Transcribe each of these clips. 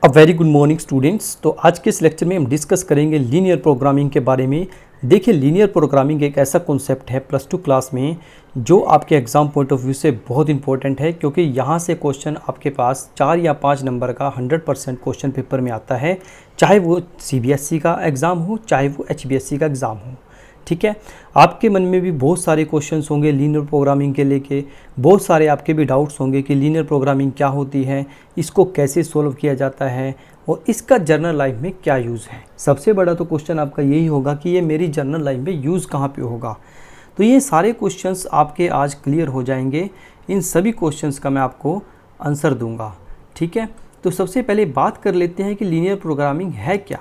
A very good morning students. तो आज के इस लेक्चर में हम डिस्कस करेंगे लीनियर प्रोग्रामिंग के बारे में। देखिए, लीनियर प्रोग्रामिंग एक ऐसा कॉन्सेप्ट है +2 क्लास में जो आपके एग्जाम पॉइंट ऑफ व्यू से बहुत इंपॉर्टेंट है, क्योंकि यहाँ से क्वेश्चन आपके पास 4 या 5 नंबर का 100% क्वेश्चन पेपर में आता है, चाहे वो CBSE का एग्ज़ाम हो, चाहे वो HBSE का एग्ज़ाम हो। ठीक है, आपके मन में भी बहुत सारे क्वेश्चंस होंगे लीनियर प्रोग्रामिंग के लेके, बहुत सारे आपके भी डाउट्स होंगे कि लीनियर प्रोग्रामिंग क्या होती है, इसको कैसे सोल्व किया जाता है और इसका जर्नल लाइफ में क्या यूज़ है। सबसे बड़ा तो क्वेश्चन आपका यही होगा कि ये मेरी जर्नल लाइफ में यूज़ कहाँ पे होगा। तो ये सारे क्वेश्चंस आपके आज क्लियर हो जाएंगे। इन सभी क्वेश्चंस का मैं आपको आंसर दूंगा। ठीक है, तो सबसे पहले बात कर लेते हैं कि लीनियर प्रोग्रामिंग है क्या।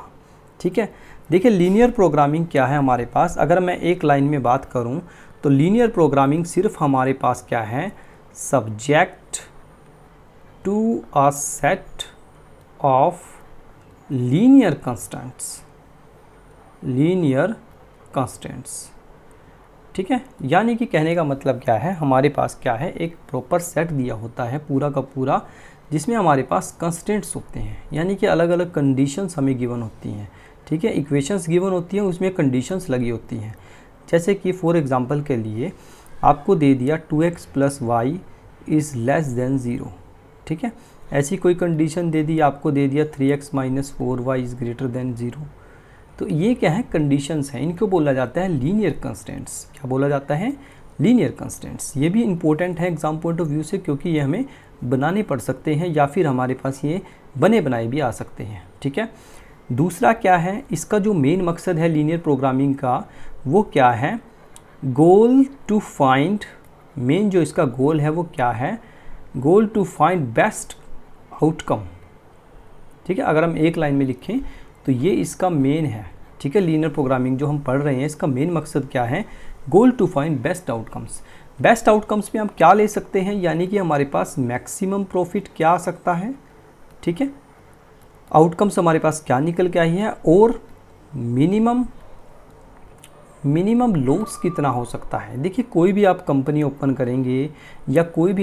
ठीक है, देखिए लीनियर प्रोग्रामिंग क्या है हमारे पास। अगर मैं एक लाइन में बात करूं तो लीनियर प्रोग्रामिंग सिर्फ हमारे पास क्या है, subject to a set of linear constants. ठीक है, यानी कि कहने का मतलब क्या है, हमारे पास क्या है, एक प्रॉपर सेट दिया होता है पूरा का पूरा, जिसमें हमारे पास कंस्टेंट्स होते हैं, यानी कि अलग अलग कंडीशंस हमें गिवन होती हैं। ठीक है, इक्वेशंस गिवन होती हैं, उसमें कंडीशंस लगी होती हैं। जैसे कि फॉर एग्जांपल के लिए आपको दे दिया 2x + y is less then 0। ठीक है, ऐसी कोई कंडीशन दे दी, आपको दे दिया 3x - 4y is greater than 0। तो ये क्या है, कंडीशंस हैं, इनको बोला जाता है लीनियर कंस्टेंट्स। क्या बोला जाता है, लीनियर कंस्टेंट्स। ये भी इंपॉर्टेंट है एग्जाम पॉइंट ऑफ व्यू से, क्योंकि ये हमें बनाने पड़ सकते हैं या फिर हमारे पास ये बने बनाए भी आ सकते हैं। ठीक है, दूसरा क्या है, इसका जो मेन मकसद है लीनियर प्रोग्रामिंग का, वो क्या है, गोल टू फाइंड, मेन जो इसका गोल है वो क्या है, goal to find best outcome. ठीक है, अगर हम एक लाइन में लिखें तो ये इसका मेन है। ठीक है, लीनियर प्रोग्रामिंग जो हम पढ़ रहे हैं इसका मेन मकसद क्या है, goal to find best outcomes. Best outcomes में हम क्या ले सकते हैं, यानी कि हमारे पास मैक्सिमम प्रॉफिट क्या आ सकता है। ठीक है, आउटकम्स हमारे पास क्या निकल के आई है, और मिनिमम लॉस कितना हो सकता है। देखिए, कोई भी आप कंपनी ओपन करेंगे या कोई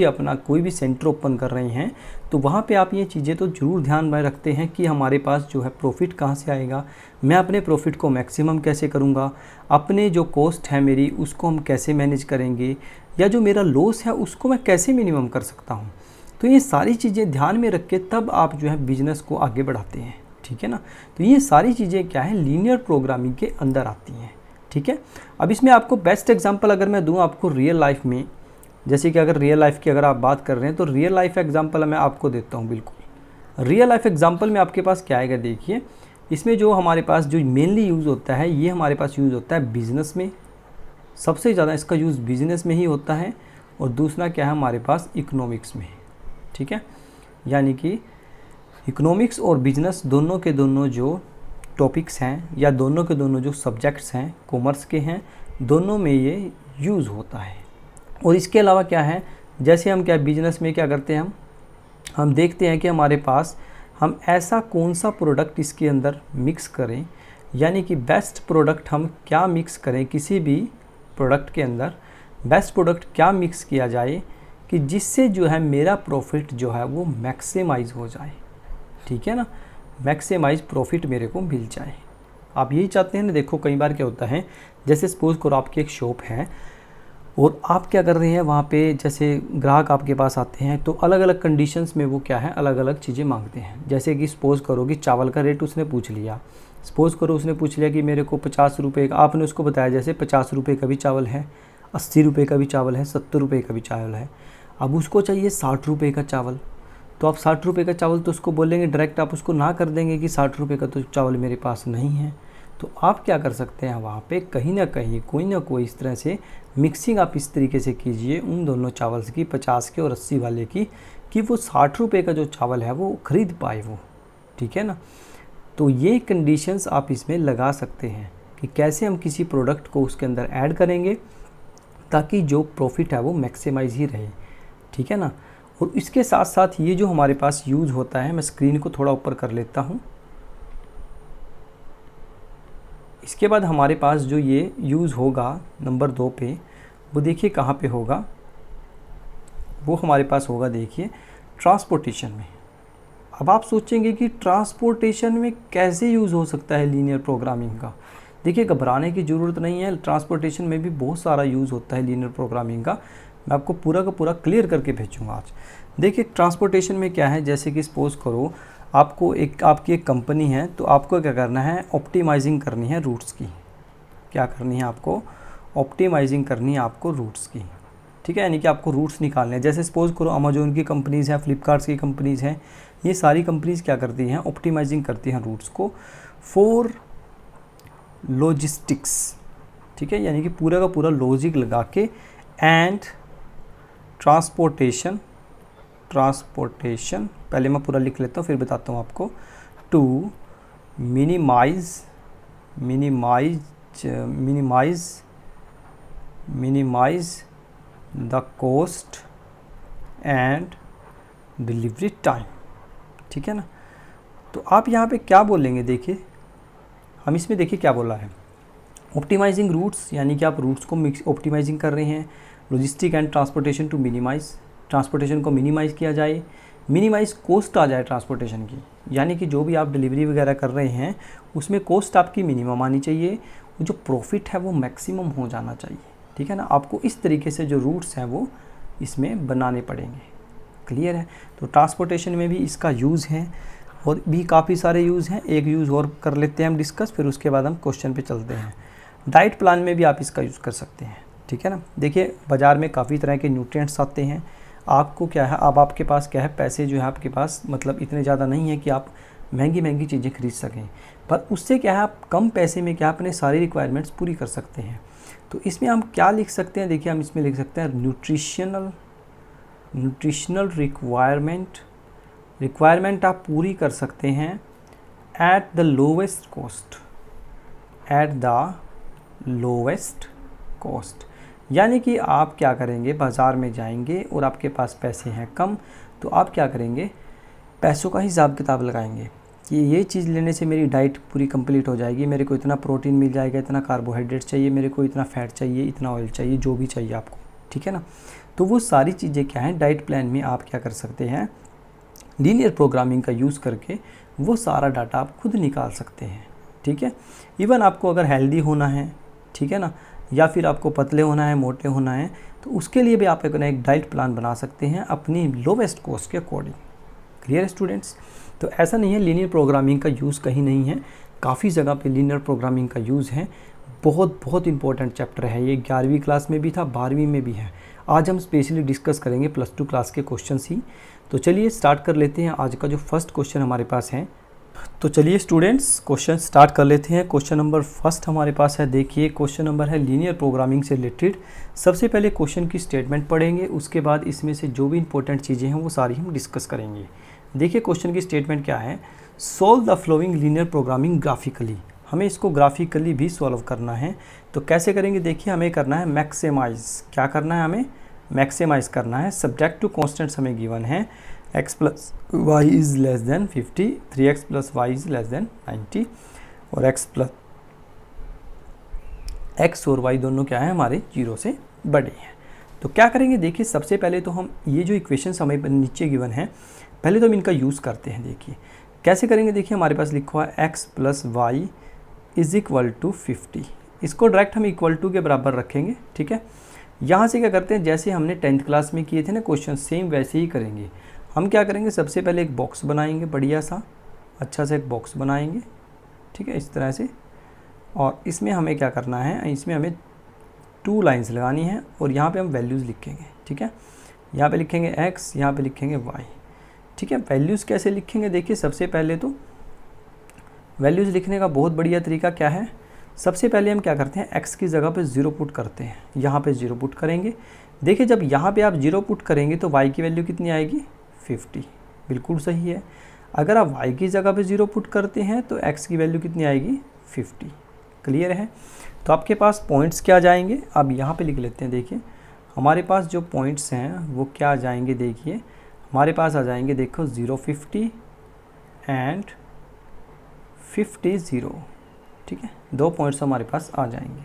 भी सेंटर ओपन कर रहे हैं, तो वहाँ पे आप ये चीज़ें तो ज़रूर ध्यान में रखते हैं कि हमारे पास जो है प्रॉफिट कहाँ से आएगा, मैं अपने प्रॉफिट को मैक्सिमम कैसे करूँगा, अपने जो कॉस्ट है मेरी उसको हम कैसे मैनेज करेंगे, या जो मेरा लॉस है उसको मैं कैसे मिनिमम कर सकता हूँ। तो ये सारी चीज़ें ध्यान में रख के तब आप जो है बिज़नेस को आगे बढ़ाते हैं। ठीक है ना, तो ये सारी चीज़ें क्या है, लीनियर प्रोग्रामिंग के अंदर आती हैं। ठीक है, अब इसमें आपको बेस्ट एग्जांपल अगर मैं दूं आपको रियल लाइफ में, जैसे कि अगर रियल लाइफ की अगर आप बात कर रहे हैं तो रियल लाइफ एग्जांपल मैं आपको देता हूं। बिल्कुल रियल लाइफ एग्जांपल में आपके पास क्या आएगा, देखिए इसमें जो हमारे पास जो मेनली यूज़ होता है, ये हमारे पास यूज़ होता है बिज़नेस में, सबसे ज़्यादा इसका यूज़ बिज़नेस में ही होता है, और दूसरा क्या है हमारे पास, इकोनॉमिक्स में। ठीक है, यानी कि इकोनॉमिक्स और बिजनेस दोनों के दोनों जो टॉपिक्स हैं या दोनों के दोनों जो सब्जेक्ट्स हैं कॉमर्स के हैं, दोनों में ये यूज़ होता है। और इसके अलावा क्या है, जैसे हम क्या बिजनेस में क्या करते हैं, हम देखते हैं कि हमारे पास हम ऐसा कौन सा प्रोडक्ट इसके अंदर मिक्स करें, यानी कि बेस्ट प्रोडक्ट हम क्या मिक्स करें, किसी भी प्रोडक्ट के अंदर बेस्ट प्रोडक्ट क्या मिक्स किया जाए कि जिससे जो है मेरा प्रॉफिट जो है वो मैक्सिमाइज़ हो जाए। ठीक है ना, मैक्सिमाइज प्रॉफिट मेरे को मिल जाए। आप यही चाहते हैं ना। देखो कई बार क्या होता है, जैसे सपोज़ करो आपकी एक शॉप है और आप क्या कर रहे हैं वहाँ पे, जैसे ग्राहक आपके पास आते हैं तो अलग अलग कंडीशंस में वो क्या है, अलग अलग चीज़ें मांगते हैं। जैसे कि सपोज़ करो कि चावल का रेट उसने पूछ लिया, सपोज़ करो उसने पूछ लिया कि मेरे को 50 रुपये का, आपने उसको बताया जैसे 50 रुपये का भी चावल है, 80 रुपये का भी चावल है, 70 रुपये का भी चावल है। अब उसको चाहिए 60 रुपये का चावल, तो आप 60 रुपये का चावल तो उसको बोलेंगे डायरेक्ट, आप उसको ना कर देंगे कि 60 रुपये का तो चावल मेरे पास नहीं है। तो आप क्या कर सकते हैं, वहाँ पे कहीं ना कहीं कोई ना कोई इस तरह से मिक्सिंग आप इस तरीके से कीजिए उन दोनों चावल्स की, 50 के और 80 वाले की, कि वो 60 रुपये का जो चावल है वो ख़रीद पाए वो। ठीक है ना, तो ये कंडीशंस आप इसमें लगा सकते हैं कि कैसे हम किसी प्रोडक्ट को उसके अंदर ऐड करेंगे ताकि जो प्रॉफिट है वो मैक्सिमाइज ही रहे। ठीक है ना, और इसके साथ साथ ये जो हमारे पास यूज़ होता है, मैं स्क्रीन को थोड़ा ऊपर कर लेता हूँ। इसके बाद हमारे पास जो ये यूज़ होगा नंबर 2 पे, वो देखिए कहाँ पे होगा, वो हमारे पास होगा देखिए ट्रांसपोर्टेशन में। अब आप सोचेंगे कि ट्रांसपोर्टेशन में कैसे यूज़ हो सकता है लीनियर प्रोग्रामिंग का। देखिए घबराने की ज़रूरत नहीं है, ट्रांसपोर्टेशन में भी बहुत सारा यूज़ होता है लीनियर प्रोग्रामिंग का। मैं आपको पूरा का पूरा क्लियर करके भेजूँगा आज। देखिए ट्रांसपोर्टेशन में क्या है, जैसे कि सपोज़ करो आपकी एक कंपनी है, तो आपको क्या करना है, ऑप्टिमाइजिंग करनी है रूट्स की। क्या करनी है आपको, ऑप्टिमाइजिंग करनी है आपको रूट्स की, ठीक है, यानी कि आपको रूट्स निकालने हैं। जैसे सपोज़ करो अमेजोन की कंपनीज़ हैं, फ्लिपकार्ट्स की कंपनीज़ हैं, ये सारी कंपनीज़ क्या करती हैं, ऑप्टिमाइजिंग करती हैं रूट्स को फॉर लॉजिस्टिक्स, ठीक है, यानी कि पूरा का पूरा लॉजिक लगा के एंड ट्रांसपोर्टेशन पहले मैं पूरा लिख लेता हूँ फिर बताता हूँ आपको। To minimize the cost and delivery time, ठीक है ना। तो आप यहाँ पे क्या बोलेंगे, देखिए हम इसमें देखिए क्या बोला है, ऑप्टिमाइजिंग रूट्स, यानी कि आप रूट्स को ऑप्टिमाइजिंग कर रहे हैं। Logistic and transportation to minimize, transportation को मिनिमाइज़ किया जाए, मिनिमाइज़ कॉस्ट आ जाए ट्रांसपोर्टेशन की, यानी कि जो भी आप डिलीवरी वगैरह कर रहे हैं उसमें कॉस्ट आपकी मिनिमम आनी चाहिए, जो प्रॉफिट है वो मैक्सिमम हो जाना चाहिए, ठीक है ना। आपको इस तरीके से जो रूट्स हैं वो इसमें बनाने पड़ेंगे, क्लियर है। तो ट्रांसपोर्टेशन में भी इसका यूज़ है और भी काफ़ी सारे यूज़ हैं। एक यूज़ और कर लेते हैं हम डिस्कस, फिर उसके बाद हम क्वेश्चन पे चलते हैं। डाइट प्लान में भी आप इसका यूज़ कर सकते हैं, ठीक है ना। देखिए बाज़ार में काफ़ी तरह के न्यूट्रिएंट्स आते हैं, आपको क्या है, अब आपके पास क्या है, पैसे जो है आपके पास मतलब इतने ज़्यादा नहीं है कि आप महंगी चीज़ें खरीद सकें, पर उससे क्या है आप कम पैसे में क्या अपने सारी रिक्वायरमेंट्स पूरी कर सकते हैं। तो इसमें हम क्या लिख सकते हैं, देखिए हम इसमें लिख सकते हैं न्यूट्रिशनल रिक्वायरमेंट आप पूरी कर सकते हैं एट द लोवेस्ट कॉस्ट, यानी कि आप क्या करेंगे, बाज़ार में जाएंगे और आपके पास पैसे हैं कम, तो आप क्या करेंगे, पैसों का हिसाब किताब लगाएंगे कि ये चीज़ लेने से मेरी डाइट पूरी कंप्लीट हो जाएगी, मेरे को इतना प्रोटीन मिल जाएगा, इतना कार्बोहाइड्रेट चाहिए, मेरे को इतना फैट चाहिए, इतना ऑयल चाहिए, जो भी चाहिए आपको, ठीक है ना। तो वो सारी चीज़ें क्या हैं, डाइट प्लान में आप क्या कर सकते हैं, लीनियर प्रोग्रामिंग का यूज़ करके वो सारा डाटा आप खुद निकाल सकते हैं, ठीक है। इवन आपको अगर हेल्दी होना है, ठीक है ना, या फिर आपको पतले होना है, मोटे होना है, तो उसके लिए भी आप अपना एक डाइट प्लान बना सकते हैं अपनी लोवेस्ट कॉस्ट के अकॉर्डिंग, क्लियर है स्टूडेंट्स। तो ऐसा नहीं है लीनियर प्रोग्रामिंग का यूज़ कहीं नहीं है, काफ़ी जगह पे लीनियर प्रोग्रामिंग का यूज़ है। बहुत इंपॉर्टेंट चैप्टर है ये, 11वीं क्लास में भी था, 12वीं में भी है। आज हम स्पेशली डिस्कस करेंगे +2 क्लास के क्वेश्चन ही। तो चलिए स्टार्ट कर लेते हैं आज का जो फर्स्ट क्वेश्चन हमारे पास है। तो चलिए स्टूडेंट्स क्वेश्चन स्टार्ट कर लेते हैं। क्वेश्चन नंबर फर्स्ट हमारे पास है, देखिए क्वेश्चन नंबर है लीनियर प्रोग्रामिंग से रिलेटेड। सबसे पहले क्वेश्चन की स्टेटमेंट पढ़ेंगे, उसके बाद इसमें से जो भी इंपॉर्टेंट चीज़ें हैं वो सारी हम डिस्कस करेंगे। देखिए क्वेश्चन की स्टेटमेंट क्या है, solve the flowing linear programming graphically. हमें इसको ग्राफिकली भी सॉल्व करना है, तो कैसे करेंगे, देखिए हमें करना है मैक्सिमाइज। क्या करना है, हमें मैक्सिमाइज करना है। सब्जेक्ट टू कॉन्स्टेंट्स हमें गिवन है, x plus y is less than 50, 3x plus y is less than 90 और x और y दोनों क्या है हमारे 0 से बड़े हैं। तो क्या करेंगे, देखिए सबसे पहले तो हम ये जो इक्वेशंस हमें नीचे गिवन है, पहले तो हम इनका यूज़ करते हैं। देखिए कैसे करेंगे, देखिए हमारे पास लिखा हुआ है x plus y is equal to 50, इसको डायरेक्ट हम इक्वल टू के बराबर रखेंगे, ठीक है। यहाँ से क्या करते हैं, जैसे हमने 10th क्लास में किए थे ना क्वेश्चन, सेम वैसे ही करेंगे। हम क्या करेंगे, सबसे पहले एक बॉक्स बनाएंगे, बढ़िया सा अच्छा सा एक बॉक्स बनाएंगे, ठीक है, इस तरह से। और इसमें हमें क्या करना है, इसमें हमें 2 लाइंस लगानी है और यहाँ पे हम वैल्यूज़ लिखेंगे, ठीक है। यहाँ पे लिखेंगे x, यहाँ पे लिखेंगे y, ठीक है। वैल्यूज़ कैसे लिखेंगे, देखिए सबसे पहले तो वैल्यूज़ लिखने का बहुत बढ़िया तरीका क्या है, सबसे पहले हम क्या करते हैं, x की जगह पे 0 पुट करते हैं, यहाँ पे 0 पुट करेंगे। देखिए जब यहाँ पे आप 0 पुट करेंगे तो y की वैल्यू कितनी आएगी, 50, बिल्कुल सही है। अगर आप y की जगह पे 0 पुट करते हैं तो x की वैल्यू कितनी आएगी, 50, क्लियर है। तो आपके पास पॉइंट्स क्या जाएंगे, अब यहाँ पे लिख लेते हैं। देखिए हमारे पास जो पॉइंट्स हैं वो क्या जाएंगे, देखिए हमारे पास आ जाएंगे, देखो 0, 50 एंड 50, 0, ठीक है, 2 पॉइंट्स हमारे पास आ जाएंगे।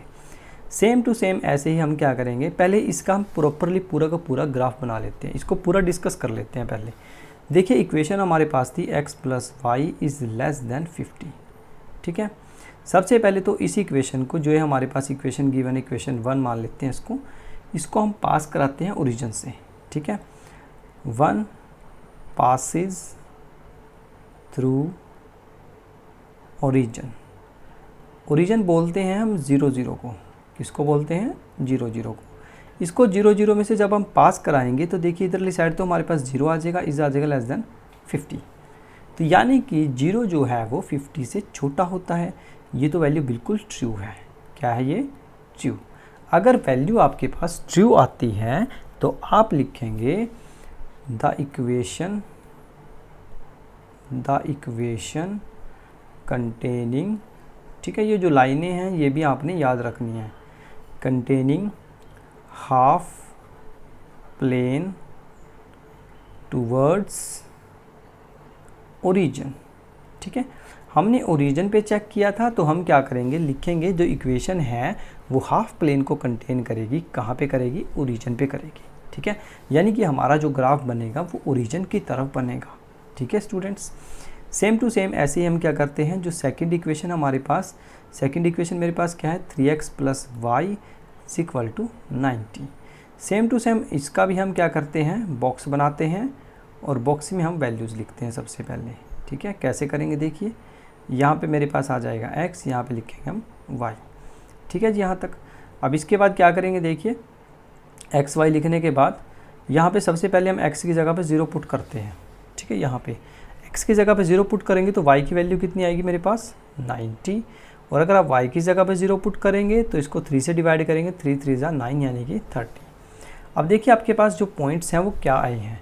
सेम टू सेम ऐसे ही हम क्या करेंगे, पहले इसका हम प्रॉपरली पूरा का पूरा ग्राफ बना लेते हैं, इसको पूरा डिस्कस कर लेते हैं पहले। देखिए इक्वेशन हमारे पास थी x plus y is less than 50, ठीक है। सबसे पहले तो इस इक्वेशन को जो है हमारे पास इक्वेशन गिवन इक्वेशन 1 मान लेते हैं, इसको हम पास कराते हैं ओरिजिन से, ठीक है। 1 passes थ्रू ओरिजिन, ओरिजिन बोलते हैं हम 0 0 को, किसको बोलते हैं 0 0 को। इसको 0 0 में से जब हम पास कराएंगे तो देखिए इधरली साइड तो हमारे पास 0 आ जाएगा, इस आ जाएगा लेस देन 50। तो यानी कि 0 जो है वो 50 से छोटा होता है। ये तो वैल्यू बिल्कुल ट्रू है। क्या है ये? ट्रू। अगर वैल्यू आपके पास ट्रू आती है तो आप लिखेंगे द इक्वेशन कंटेनिंग, ठीक है, ये जो लाइनें हैं ये भी आपने याद रखनी है, containing half plane towards origin, ठीक है। हमने ओरिजिन पे चेक किया था तो हम क्या करेंगे, लिखेंगे जो इक्वेशन है वो हाफ प्लेन को कंटेन करेगी, कहाँ पे करेगी? ओरिजिन पे करेगी, ठीक है। यानी कि हमारा जो ग्राफ बनेगा वो ओरिजिन की तरफ बनेगा, ठीक है स्टूडेंट्स। सेम टू सेम ऐसे ही हम क्या करते हैं, जो सेकंड इक्वेशन हमारे पास, सेकंड इक्वेशन मेरे पास क्या है 3x plus y equal to 90। Same to same इसका भी हम क्या करते हैं, बॉक्स बनाते हैं और बॉक्स में हम वैल्यूज़ लिखते हैं सबसे पहले, ठीक है। कैसे करेंगे देखिए, यहाँ पे मेरे पास आ जाएगा x, यहाँ पे लिखेंगे हम y, ठीक है जी यहाँ तक। अब इसके बाद क्या करेंगे देखिए, एक्स वाई लिखने के बाद यहाँ पे सबसे पहले हम x की जगह पे 0 पुट करते हैं, ठीक है। यहाँ पे x की जगह पे 0 पुट करेंगे तो y की वैल्यू कितनी आएगी मेरे पास 90, और अगर आप y की जगह पे 0 पुट करेंगे तो इसको 3 से डिवाइड करेंगे, 3 3 जा 9 यानी कि 30। अब देखिए आपके पास जो पॉइंट्स हैं वो क्या आए हैं,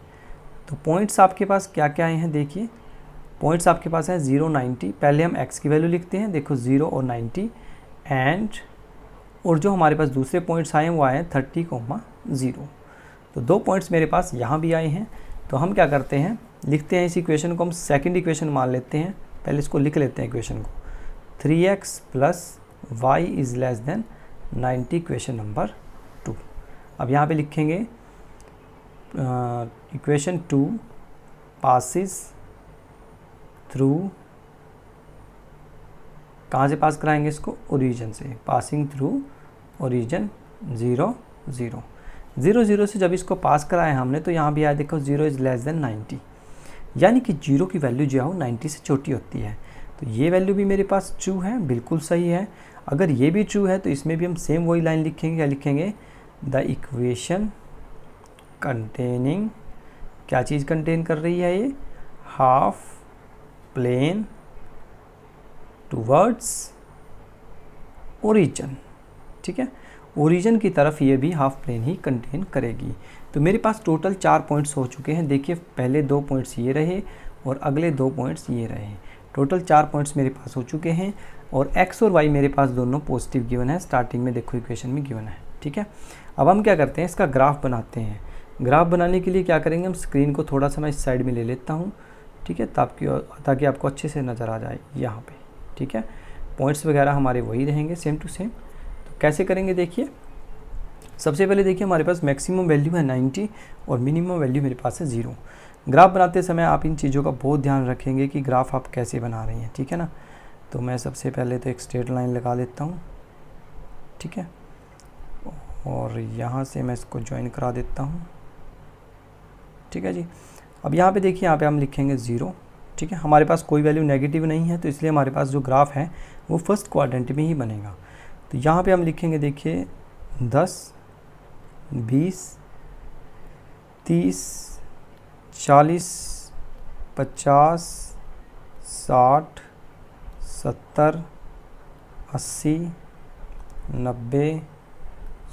तो पॉइंट्स आपके पास क्या क्या आए हैं देखिए, पॉइंट्स आपके पास हैं 0 90, पहले हम x की वैल्यू लिखते हैं, देखो 0 और 90 एंड, और जो हमारे पास दूसरे पॉइंट्स आए हैं वो आए हैं 30, 0। तो 2 पॉइंट्स मेरे पास यहाँ भी आए हैं। तो हम क्या करते हैं, लिखते हैं इस इक्वेशन को हम सेकंड इक्वेशन मान लेते हैं, पहले इसको लिख लेते हैं इक्वेशन को, 3x plus y is less than 90 equation number 2। अब यहाँ पे लिखेंगे इक्वेशन 2 पासिस थ्रू, कहाँ से पास कराएंगे इसको, ओरिजिन से, पासिंग थ्रू ओरिजिन 0 0 0 0 से जब इसको पास कराया हमने तो यहाँ भी आया देखो 0 इज़ लेस देन 90, यानी कि 0 की वैल्यू जो है वो 90 से छोटी होती है। तो ये वैल्यू भी मेरे पास ट्रू है, बिल्कुल सही है। अगर ये भी ट्रू है तो इसमें भी हम सेम वही लाइन लिखेंगे, क्या लिखेंगे, द इक्वेशन कंटेनिंग, क्या चीज़ कंटेन कर रही है ये, हाफ प्लेन टूवर्ड्स ओरिजिन, ठीक है। ओरिजिन की तरफ ये भी हाफ प्लेन ही कंटेन करेगी। तो मेरे पास टोटल 4 पॉइंट्स हो चुके हैं। देखिए पहले 2 पॉइंट्स ये रहे और अगले 2 पॉइंट्स ये रहे, टोटल 4 पॉइंट्स मेरे पास हो चुके हैं। और x और y मेरे पास दोनों पॉजिटिव गिवन है, स्टार्टिंग में देखो इक्वेशन में गिवन है, ठीक है। अब हम क्या करते हैं, इसका ग्राफ बनाते हैं। ग्राफ बनाने के लिए क्या करेंगे, हम स्क्रीन को थोड़ा सा मैं इस साइड में ले लेता हूँ, ठीक है, ताकि आपको अच्छे से नज़र आ जाए यहाँ पे, ठीक है। पॉइंट्स वगैरह हमारे वही रहेंगे सेम टू सेम। तो कैसे करेंगे देखिए, सबसे पहले देखिए हमारे पास मैक्सिमम वैल्यू है 90 और मिनिमम वैल्यू मेरे पास है 0। ग्राफ बनाते समय आप इन चीज़ों का बहुत ध्यान रखेंगे कि ग्राफ आप कैसे बना रहे हैं, ठीक है ना। तो मैं सबसे पहले तो एक स्ट्रेट लाइन लगा लेता हूँ, ठीक है, और यहाँ से मैं इसको ज्वाइन करा देता हूँ, ठीक है जी। अब यहाँ पे देखिए, यहाँ पे हम लिखेंगे 0, ठीक है। हमारे पास कोई वैल्यू नेगेटिव नहीं है तो इसलिए हमारे पास जो ग्राफ है वो फर्स्ट क्वाड्रेंट में ही बनेगा। तो यहाँ पे हम लिखेंगे देखिए 10 20 30 40 50 60 70 80 90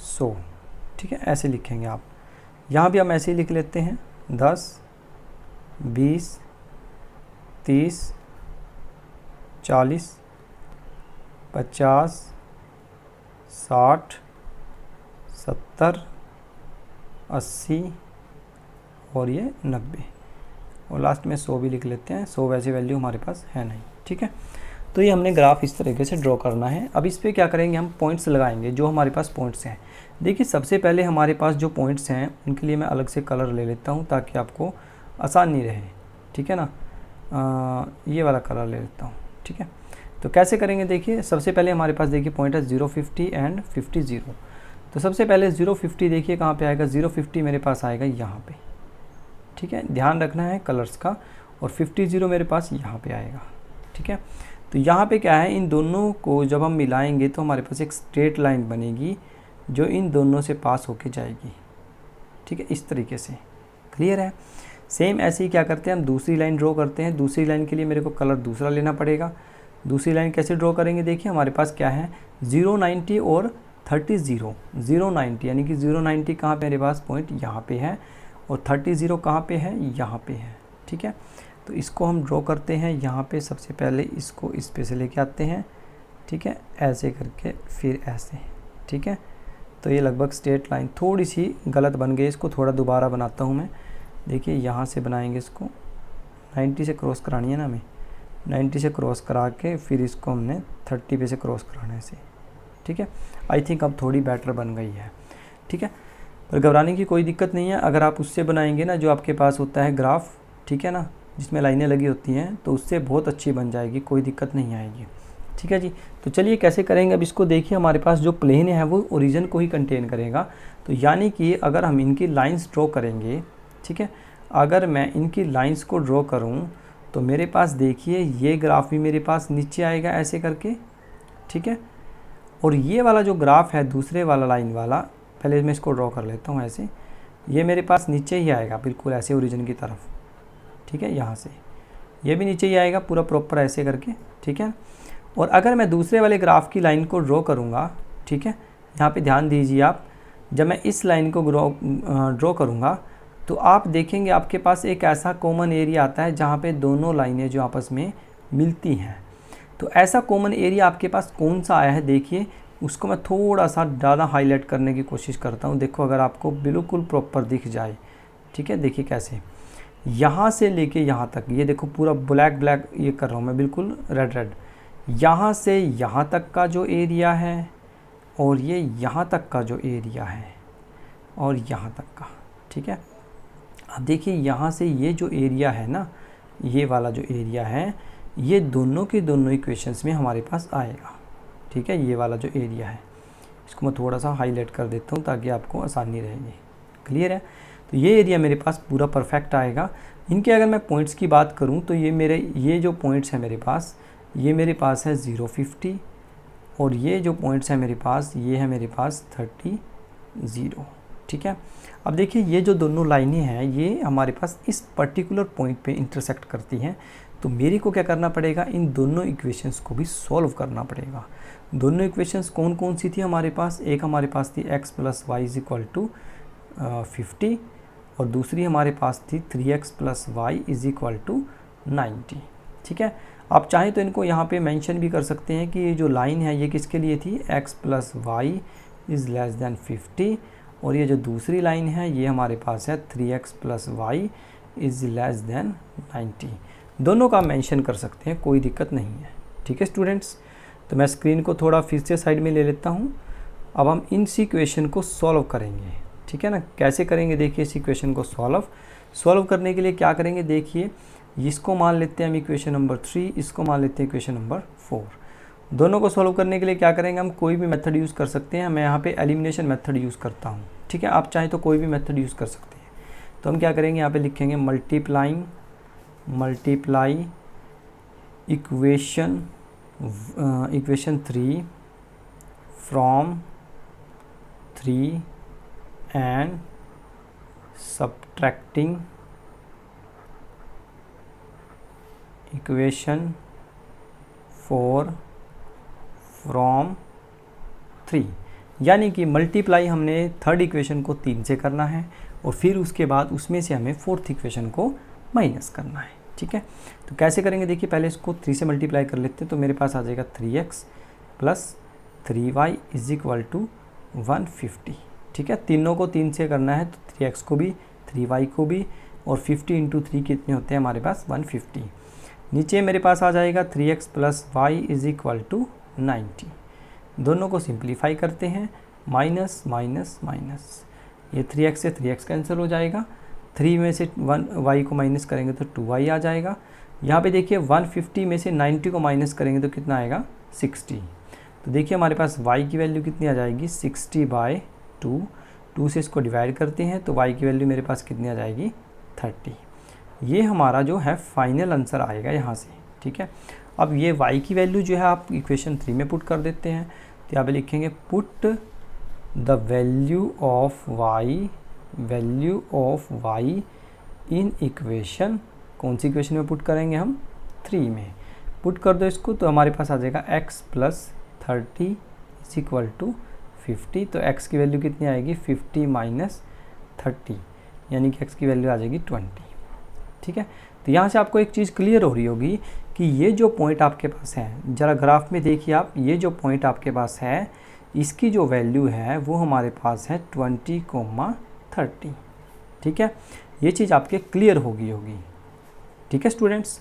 100, ठीक है, ऐसे लिखेंगे आप। यहाँ भी हम ऐसे ही लिख लेते हैं 10 20 30 40 50 60 70 80 और ये 90 और लास्ट में 100 भी लिख लेते हैं। 100 वैसी वैल्यू हमारे पास है नहीं, ठीक है। तो ये हमने ग्राफ इस तरीके से ड्रॉ करना है। अब इस पर क्या करेंगे, हम पॉइंट्स लगाएंगे जो हमारे पास पॉइंट्स हैं। देखिए सबसे पहले हमारे पास जो पॉइंट्स हैं उनके लिए मैं अलग से कलर ले लेता हूँ ताकि आपको आसानी रहे, ठीक है ना। ये वाला कलर ले लेता हूँ, ठीक है। तो कैसे करेंगे देखिए, सबसे पहले हमारे पास देखिए पॉइंट है 0, 50 एंड 50, 0। तो सबसे पहले 0, 50 देखिए कहाँ पे आएगा, 0, 50 मेरे पास आएगा यहाँ पे, ठीक है, ध्यान रखना है कलर्स का। और 50, 0 मेरे पास यहाँ पे आएगा, ठीक है। तो यहाँ पे क्या है, इन दोनों को जब हम मिलाएंगे तो हमारे पास एक स्ट्रेट लाइन बनेगी जो इन दोनों से पास होके जाएगी, ठीक है, इस तरीके से। क्लियर है। सेम ऐसे ही क्या करते हैं, हम दूसरी लाइन ड्रॉ करते हैं। दूसरी लाइन के लिए मेरे को कलर दूसरा लेना पड़ेगा। दूसरी लाइन कैसे ड्रॉ करेंगे देखिए, हमारे पास क्या है 0, 90 और 30, 0, 0, 90, यानी कि 0, 90 कहाँ पे मेरे पास पॉइंट यहाँ पे है और 30, 0 कहाँ पे है, यहाँ पे है, ठीक है। तो इसको हम ड्रॉ करते हैं यहाँ पे। सबसे पहले इसको इस पे से लेके आते हैं, ठीक है, ऐसे करके फिर ऐसे, ठीक है। तो ये लगभग स्ट्रेट लाइन थोड़ी सी गलत बन गई, इसको थोड़ा दोबारा बनाता हूँ मैं। देखिए यहाँ से बनाएंगे इसको, 90 से क्रॉस करानी है ना हमें, 90 से क्रॉस करा के फिर इसको हमने 30 पे से क्रॉस कराना है इसे, ठीक है। आई थिंक अब थोड़ी बेटर बन गई है, ठीक है। पर घबराने की कोई दिक्कत नहीं है। अगर आप उससे बनाएंगे ना जो आपके पास होता है ग्राफ, ठीक है ना, जिसमें लाइनें लगी होती हैं, तो उससे बहुत अच्छी बन जाएगी, कोई दिक्कत नहीं आएगी, ठीक है जी। तो चलिए कैसे करेंगे अब इसको देखिए। हमारे पास जो प्लेन है वो ओरिजिन को ही कंटेन करेगा। तो यानी कि अगर हम इनकी लाइंस ड्रॉ करेंगे, ठीक है, अगर मैं इनकी लाइंस को ड्रॉ करूं तो मेरे पास देखिए ये ग्राफ भी मेरे पास नीचे आएगा ऐसे करके, ठीक है। और ये वाला जो ग्राफ है दूसरे वाला लाइन वाला, पहले मैं इसको ड्रॉ कर लेता हूँ ऐसे, ये मेरे पास नीचे ही आएगा बिल्कुल ऐसे ओरिजिन की तरफ, ठीक है। यहाँ से ये भी नीचे ही आएगा पूरा प्रॉपर ऐसे करके, ठीक है। और अगर मैं दूसरे वाले ग्राफ की लाइन को ड्रॉ करूँगा, ठीक है, यहाँ पे ध्यान दीजिए आप, जब मैं इस लाइन को ड्रॉ करूँगा तो आप देखेंगे आपके पास एक ऐसा कॉमन एरिया आता है जहाँ पे दोनों लाइनें जो आपस में मिलती हैं। तो ऐसा कॉमन एरिया आपके पास कौन सा आया है देखिए, उसको मैं थोड़ा सा ज़्यादा हाईलाइट करने की कोशिश करता हूँ। देखो अगर आपको बिल्कुल प्रॉपर दिख जाए, ठीक है, देखिए कैसे, यहाँ से लेके यहाँ तक, ये देखो पूरा ब्लैक ब्लैक ये कर रहा हूँ मैं, बिल्कुल रेड रेड, यहाँ से यहाँ तक का जो एरिया है और ये यहाँ तक का जो एरिया है और यहाँ तक का, ठीक है। अब देखिए यहाँ से ये जो एरिया है ना, ये वाला जो एरिया है, ये दोनों के दोनों इक्वेशंस में हमारे पास आएगा, ठीक है। ये वाला जो एरिया है इसको मैं थोड़ा सा हाईलाइट कर देता हूँ ताकि आपको आसानी रहेगी। क्लियर है। तो ये एरिया मेरे पास पूरा परफेक्ट आएगा। इनके अगर मैं पॉइंट्स की बात करूँ तो ये मेरे ये जो पॉइंट्स हैं मेरे पास, ये मेरे पास है 0, 50 और ये जो पॉइंट्स हैं मेरे पास, ये है मेरे पास 30, 0, ठीक है। अब देखिए ये जो दोनों लाइनें हैं ये हमारे पास इस पर्टिकुलर पॉइंट पे इंटरसेक्ट करती हैं। तो मेरे को क्या करना पड़ेगा, इन दोनों इक्वेशंस को भी सॉल्व करना पड़ेगा। दोनों इक्वेशंस कौन कौन सी थी हमारे पास, एक हमारे पास थी x + y = 50 और दूसरी हमारे पास थी 3x + y = 90, ठीक है। आप चाहें तो इनको यहाँ पे मेंशन भी कर सकते हैं कि ये जो लाइन है ये किसके लिए थी, x + y > 50 और ये जो दूसरी लाइन है ये हमारे पास है 3x + y > 90। दोनों का मेंशन कर सकते हैं, कोई दिक्कत नहीं है, ठीक है स्टूडेंट्स। तो मैं स्क्रीन को थोड़ा फिर से साइड में ले लेता हूँ। अब हम इन इक्वेशन को सॉल्व करेंगे, ठीक है ना। कैसे करेंगे देखिए इस इक्वेशन को सॉल्व करने के लिए क्या करेंगे देखिए, इसको मान लेते हैं हम इक्वेशन नंबर 3, इसको मान लेते हैं इक्वेशन नंबर 4। दोनों को सॉल्व करने के लिए क्या करेंगे, हम कोई भी मेथड यूज़ कर सकते हैं। मैं यहाँ पे एलिमिनेशन मेथड यूज़ करता हूँ, ठीक है। आप चाहें तो कोई भी मेथड यूज़ कर सकते हैं। तो हम क्या करेंगे, यहाँ पे लिखेंगे multiply equation 3 from 3 and subtracting equation 4 from 3। यानी कि मल्टीप्लाई हमने थर्ड इक्वेशन को 3 से करना है और फिर उसके बाद उसमें से हमें फोर्थ इक्वेशन को माइनस करना है, ठीक है। तो कैसे करेंगे देखिए, पहले इसको 3 से मल्टीप्लाई कर लेते हैं। तो मेरे पास आ जाएगा 3x + 3y = 150, ठीक है। तीनों को 3 से करना है तो 3x को भी 3y को भी, और 50 × 3 कितने होते हैं हमारे पास 150। नीचे मेरे पास आ जाएगा 3x + y = 90। दोनों को सिंप्लीफाई करते हैं, माइनस माइनस माइनस, ये 3x से 3x कैंसिल हो जाएगा 3 में से 1 y को माइनस करेंगे तो 2y आ जाएगा। यहाँ पे देखिए 150 में से 90 को माइनस करेंगे तो कितना आएगा 60। तो देखिए हमारे पास y की वैल्यू कितनी आ जाएगी 60/2। 2 से इसको डिवाइड करते हैं तो y की वैल्यू मेरे पास कितनी आ जाएगी 30। ये हमारा जो है फाइनल आंसर आएगा यहाँ से, ठीक है। अब ये y की वैल्यू जो है आप इक्वेशन 3 में पुट कर देते हैं, तो यहाँ पे लिखेंगे put the value of y in equation, कौन सी इक्वेशन में पुट करेंगे हम 3 में। पुट कर दो इसको तो हमारे पास आ जाएगा x + 30 = 50। तो x की वैल्यू कितनी आएगी 50 - 30, यानी कि x की वैल्यू आ जाएगी 20, ठीक है। तो यहाँ से आपको एक चीज़ क्लियर हो रही होगी कि ये जो पॉइंट आपके पास है, ज़रा ग्राफ में देखिए आप, ये जो पॉइंट आपके पास है इसकी जो वैल्यू है वो हमारे पास है 20,30, ठीक है। ये चीज़ आपके क्लियर होगी, ठीक है स्टूडेंट्स।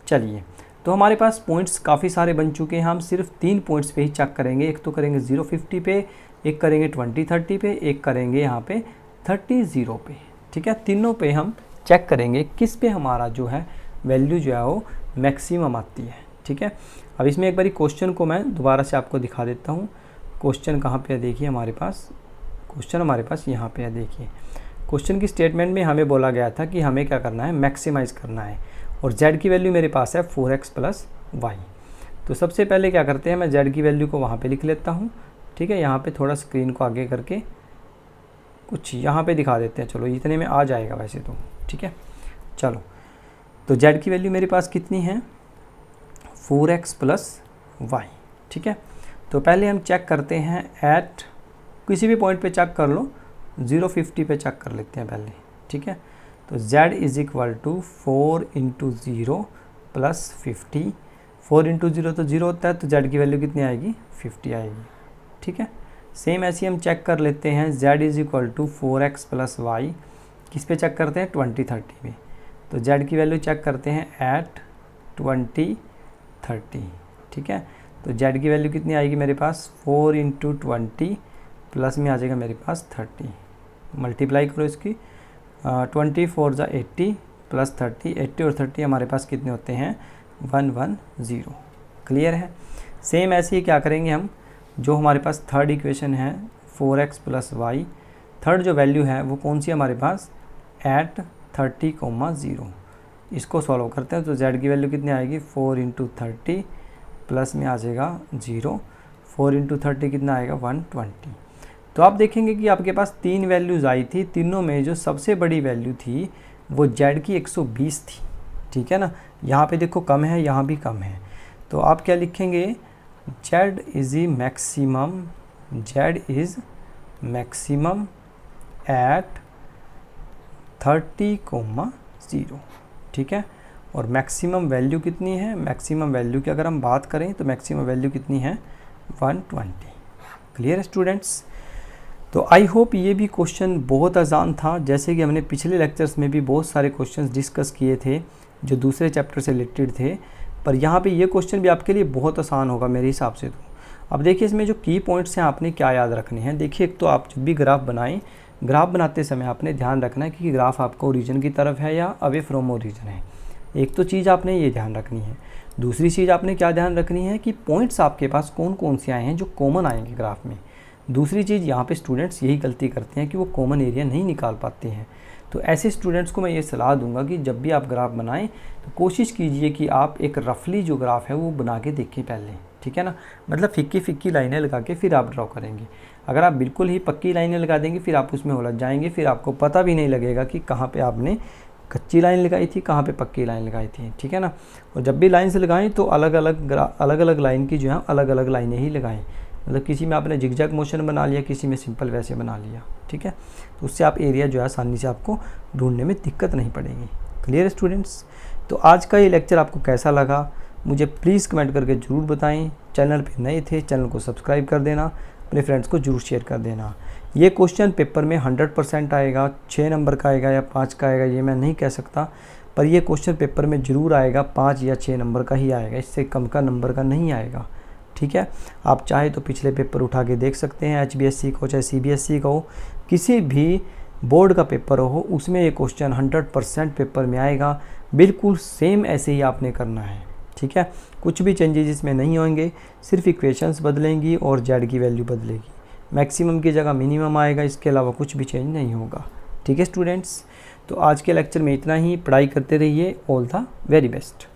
चलिए, तो हमारे पास पॉइंट्स काफ़ी सारे बन चुके हैं, हम सिर्फ 3 पॉइंट्स पे ही चेक करेंगे। एक तो करेंगे 050 पे, एक करेंगे 2030 पे, एक करेंगे यहाँ पे 30 पे, ठीक है। तीनों पे हम चेक करेंगे किस पे हमारा जो है वैल्यू जो है वो मैक्सिमम आती है, ठीक है। अब इसमें एक बारी क्वेश्चन को मैं दोबारा से आपको दिखा देता हूँ। क्वेश्चन कहाँ पे है देखिए, हमारे पास क्वेश्चन हमारे पास यहाँ पे है। देखिए क्वेश्चन की स्टेटमेंट में हमें बोला गया था कि हमें क्या करना है, मैक्सिमाइज़ करना है, और z की वैल्यू मेरे पास है 4x + y। तो सबसे पहले क्या करते हैं, मैं z की वैल्यू को वहाँ पे लिख लेता हूँ, ठीक है। यहाँ पे थोड़ा स्क्रीन को आगे करके कुछ यहाँ पे दिखा देते हैं, चलो इतने में आ जाएगा वैसे तो, ठीक है। चलो, तो z की वैल्यू मेरे पास कितनी है 4x + y, ठीक है। तो पहले हम चेक करते हैं एट, किसी भी पॉइंट पे चेक कर लो, 050 पे चेक कर लेते हैं पहले, ठीक है। तो z = 4 × 0 + 50। 4 × 0 तो 0 होता है, तो z की वैल्यू कितनी आएगी 50 आएगी, ठीक है। सेम ऐसे हम चेक कर लेते हैं z = 4x + y, किस पे चेक करते हैं 2030 में। तो z की वैल्यू चेक करते हैं एट 2030, ठीक है। तो z की वैल्यू कितनी आएगी मेरे पास 4 × 20 प्लस में आ जाएगा मेरे पास 30। मल्टीप्लाई करो इसकी, 24 × 80 + 30, 80 और 30 हमारे पास कितने होते हैं 110। क्लियर है। सेम ऐसे ही क्या करेंगे हम, जो हमारे पास थर्ड इक्वेशन है 4x + y, थर्ड जो वैल्यू है वो कौन सी हमारे पास एट 30,0, इसको सॉल्व करते हैं। तो z की वैल्यू कितनी आएगी 4 × 30 प्लस में आ जाएगा 0, 4 × 30 कितना आएगा 120। तो आप देखेंगे कि आपके पास 3 वैल्यूज़ आई थी, तीनों में जो सबसे बड़ी वैल्यू थी वो z की 120 थी, ठीक है ना। यहाँ पे देखो कम है, यहाँ भी कम है, तो आप क्या लिखेंगे z इज़ मैक्सिमम एट 30,0, ठीक है। और मैक्सिमम वैल्यू कितनी है, मैक्सिमम वैल्यू की अगर हम बात करें तो मैक्सिमम वैल्यू कितनी है 120। क्लियर है स्टूडेंट्स। तो आई होप ये भी क्वेश्चन बहुत आसान था, जैसे कि हमने पिछले लेक्चर्स में भी बहुत सारे क्वेश्चंस डिस्कस किए थे जो दूसरे चैप्टर से रिलेटेड थे, पर यहाँ पे ये क्वेश्चन भी आपके लिए बहुत आसान होगा मेरे हिसाब से। तो अब देखिए इसमें जो की पॉइंट्स हैं आपने क्या याद रखने हैं। देखिए एक तो आप जब भी ग्राफ बनाएं, ग्राफ बनाते समय आपने ध्यान रखना है कि ग्राफ आपका ओरिजिन की तरफ है या अवे फ्रॉम ओरिजिन है। एक तो चीज़ आपने ये ध्यान रखनी है। दूसरी चीज़ आपने क्या ध्यान रखनी है कि पॉइंट्स आपके पास कौन कौन से आए हैं जो कॉमन आएंगे ग्राफ में। दूसरी चीज़, यहाँ पे स्टूडेंट्स यही गलती करते हैं कि वो कॉमन एरिया नहीं निकाल पाते हैं। तो ऐसे स्टूडेंट्स को मैं ये सलाह दूंगा कि जब भी आप ग्राफ बनाएं तो कोशिश कीजिए कि आप एक रफली जो ग्राफ है वो बना के देखें पहले, ठीक है ना। मतलब फिक्की लाइनें लगा के फिर आप ड्रॉ करेंगे। अगर आप बिल्कुल ही पक्की लाइनें लगा देंगे फिर आप उसमें उलझ जाएंगे, फिर आपको पता भी नहीं लगेगा कि कहाँ पे आपने कच्ची लाइन लगाई थी, कहाँ पे पक्की लाइन लगाई थी, ठीक है ना। और जब भी लाइन से लगाएं तो अलग अलग लाइन की जो है अलग अलग लाइनें ही लगाएं। मतलब किसी में आपने जिगजैग मोशन बना लिया, किसी में सिंपल वैसे बना लिया, ठीक है। तो उससे आप एरिया जो है आसानी से आपको ढूंढने में दिक्कत नहीं पड़ेगी। Clear students. तो आज का ये लेक्चर आपको कैसा लगा मुझे प्लीज़ कमेंट करके ज़रूर बताएं। चैनल पे नए थे, चैनल को सब्सक्राइब कर देना, अपने फ्रेंड्स को जरूर शेयर कर देना। ये क्वेश्चन पेपर में 100% आएगा, 6 नंबर का आएगा या 5 का आएगा ये मैं नहीं कह सकता, पर ये क्वेश्चन पेपर में ज़रूर आएगा, 5 या 6 नंबर का ही आएगा, इससे कम का नंबर का नहीं आएगा, ठीक है। आप चाहे तो पिछले पेपर उठा के देख सकते हैं, HBSC का हो चाहे CBSE का हो, किसी भी बोर्ड का पेपर हो उसमें ये क्वेश्चन 100% पेपर में आएगा। बिल्कुल सेम ऐसे ही आपने करना है, ठीक है। कुछ भी चेंजेस इसमें नहीं होंगे, सिर्फ इक्वेशंस बदलेंगी और जेड की वैल्यू बदलेगी, मैक्सिमम की जगह मिनिमम आएगा, इसके अलावा कुछ भी चेंज नहीं होगा, ठीक है स्टूडेंट्स। तो आज के लेक्चर में इतना ही, पढ़ाई करते रहिए। All the very best.